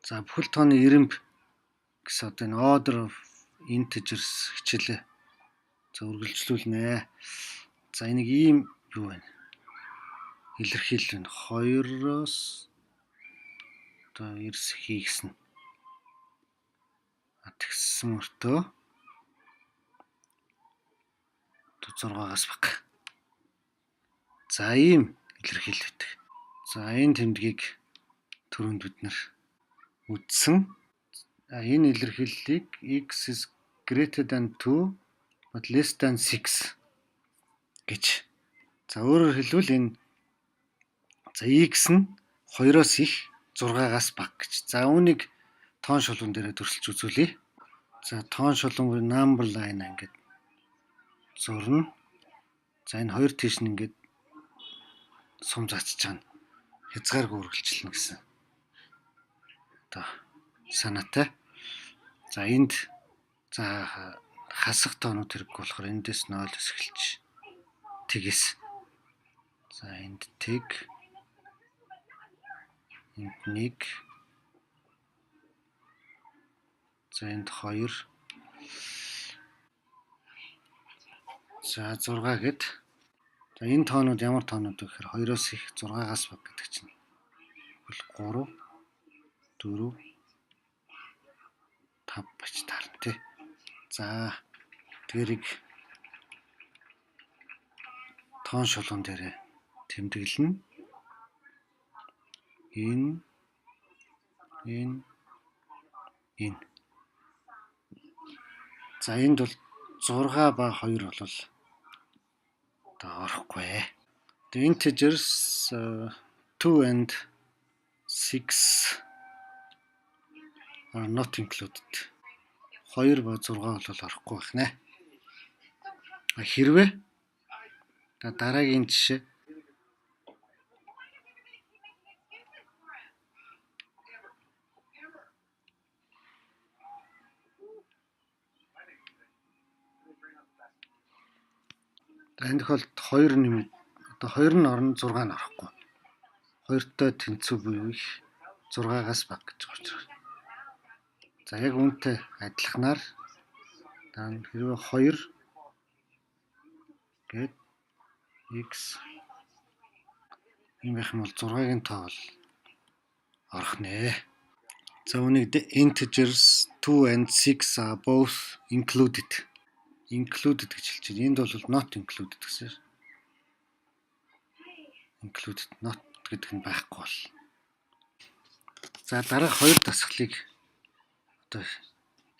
За бүхэл тооны ирэмб гэсэн одоо энэ order of integers хичээлээ за үргэлжлүүлнэ. За энийг ийм юу вэ? Илэрхийлэл нь 2-оос одоо эрс хийгснэ. Тэгсэн мөртөө 6-аас баг. За ийм илэрхийлэл үүдэг. За энэ тэмдгийг түрүүнд бид нэр үзсэн. Энэ илэрхийллийг x is greater than 2 but less than 6 гэж. За өөрөөр хэлбэл энэ за x нь 2-оос их 6-аас бага гэж. За үүнийг тоон шулуун дээр төрөлж үзүүлье. За тоон шулуун number line ингээд зурна. За энэ хоёр тийш нь ингээд сум зачиж байгаа нь хязгааргүй үргэлжилнэ гэсэн. Одоо санаатай. За энд за хасах тоонууд хэрэггүй болохоор эндээс 0-оос эхэлж тэгээс. За энд тэг энд 1 за энд 2 за 6 гэд. За энэ тоонууд ямар тоонууд вэ гэхээр 2-оос их 6-аас бага гэдэг чинь. 3 4 5 бач таарна тий. За тэрийг тоон шулуун дээр тэмдэглэнэ. Энэ за энд бол 6 ба 2 бол одоо орохгүй. The integers 2 and 6 are not included. 2 ба 6 бол орохгүй байна. Хэрвээ дараагийн жишээ энэ тохиолдолд 2 нэмээд одоо 2 нь орно 6 нь орохгүй. 2-той тэнцүү буюу их 6-аас бага гэж байна. За яг үүнтэй адилханаар хэрвээ 2 гээд x юм байх юм бол 6-гийн тоо бол орох нэ. За үүнийг integers 2 and 6 are both included. Included гэж хэлж байна. Энд бол not included гэсэн. Included not гэдэг нь байхгүй бол. За дараах хоёр дасгалыг одоо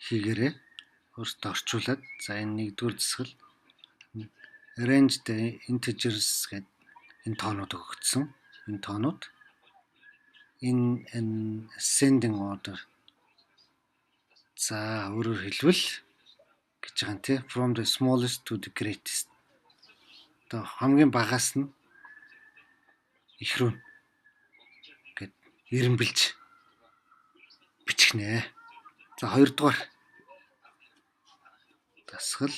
хийгээрэй. Өөртөө орчуулад. За энэ нэгдүгээр дасгал arrange the integers гэдэг энэ тоонууд өгөгдсөн. Энэ тоонууд in an ascending order. За өөрөөр хэлбэл гэж байгаа юм тий. From the smallest to the greatest. Одоо хамгийн багаас нь их рүү гэд ирэмбэлж бичих нэ. За хоёрдугаар дасгал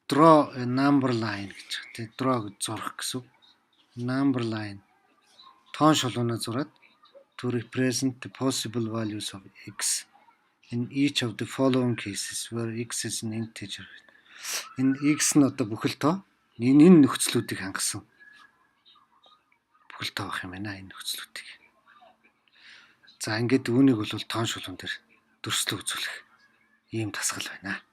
draw a number line гэж байна тий. Draw гэж зурах гэсэн. Number line тоон шулуунаа зураад to represent the possible values of x in each of the following cases where x is an integer. Энэ x нь одоо бүхэл тоо энэ нөхцлүүдийг хангасан бүхэл тоо байх юм байна энэ нөхцлүүдийг. За ингээд үүнийг бол тоон шулуун дээр дүрслэн үзүүлэх ийм дасгал байна.